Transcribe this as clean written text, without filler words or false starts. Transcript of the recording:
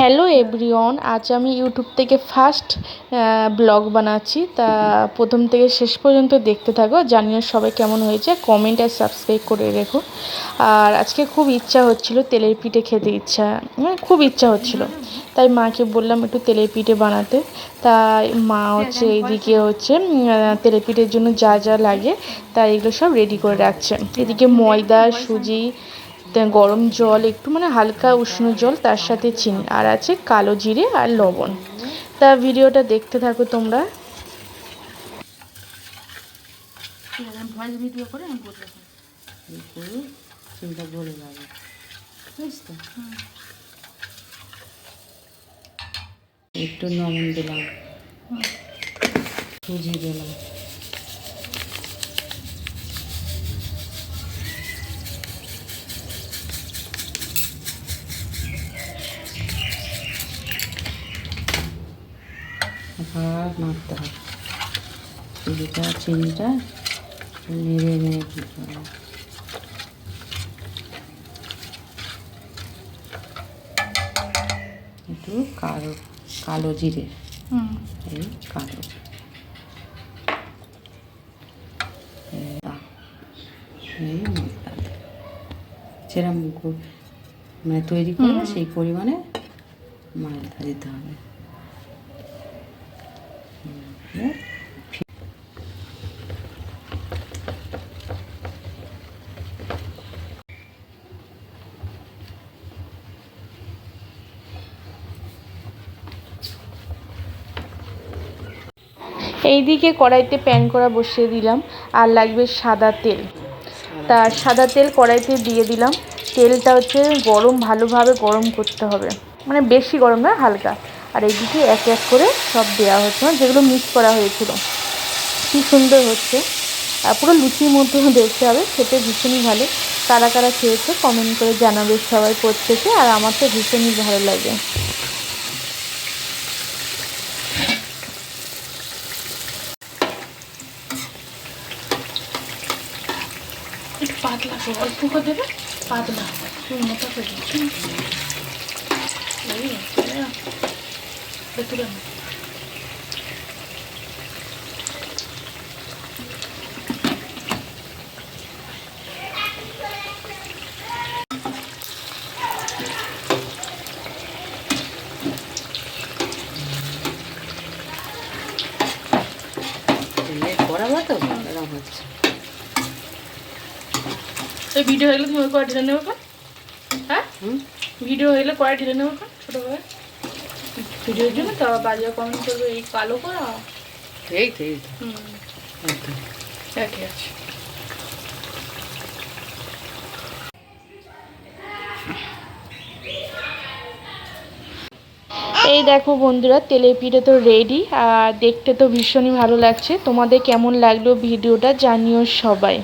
Hello everyone, আজ আমি YouTube থেকে ফার্স্ট ব্লগ বানাচ্ছি। তা প্রথম থেকে শেষ পর্যন্ত দেখতে থাকো, জানিও সবাই কেমন হয়েছে, কমেন্ট আর সাবস্ক্রাইব করে রেখো। আর আজকে খুব ইচ্ছা হচ্ছিল তেলের পিঠে খেতে, খুব ইচ্ছা হচ্ছিল, তাই মাকে বললাম একটু তেলের পিঠে বানাতে। তাই মা হচ্ছে এইদিকে হচ্ছে তেলের পিঠের জন্য যা যা লাগে তাই এগুলো সব রেডি করে রাখছে। এদিকে ময়দা, সুজি, গরম জল, একটু হালকা উষ্ণ জল, তার সাথে চিনি, আর আছে কালো জিরে আর লবণ। তা ভিডিওটা দেখতে থাকো তোমরা। একটু লবণ দিলাম, সুজি দিলাম, আবার নাড়তে হবে। সুজিটা চিনিটা নেড়ে নেড়ে দিতে হবে। একটু কালো জিরে, এই কালো যেরকম তৈরি করবে সেই পরিমাণে ময়দা দিতে হবে। এইদিকে কড়াইতে প্যান করা বসিয়ে দিলাম, আর লাগবে সাদা তেল। তা সাদা তেল কড়াইতে দিয়ে দিলাম। তেলটা হচ্ছে ভালোভাবে গরম করতে হবে, বেশি গরম না, হালকা। আর এইদিকে এক এক করে সব দেওয়া হচ্ছে, যেগুলো মিক্স করা হয়েছিল। কি সুন্দর হচ্ছে, আর পুরো লুচির মতো দেখতে হবে, খেতে ভীষণই ভালো। কারা কারা খেয়েছে কমেন্ট করে জানাবে সবাই প্রত্যেকে, আর আমার তো ভীষণই ভালো লাগে। একটু পাতলা করে, অল্প করে দেবে, পাতলা মোটা করে দিচ্ছি। এই ভিডিও হয়ে গেলে তুমি কড়াই ঢেলে নেবো, হ্যাঁ ভিডিও হয়ে গেলে কড়াই ঢেলে নেবো ছোটো করে। ভিডিওর জন্য তো বাজে কমেন্ট করবে, এই কালো করা। এই তো ঠিক আছে। এই দেখো বন্ধুরা, তেলের পিঠে তো রেডি, আর দেখতে তো ভীষণই ভালো লাগছে। তোমাদের কেমন লাগলো ভিডিওটা জানিও সবাই।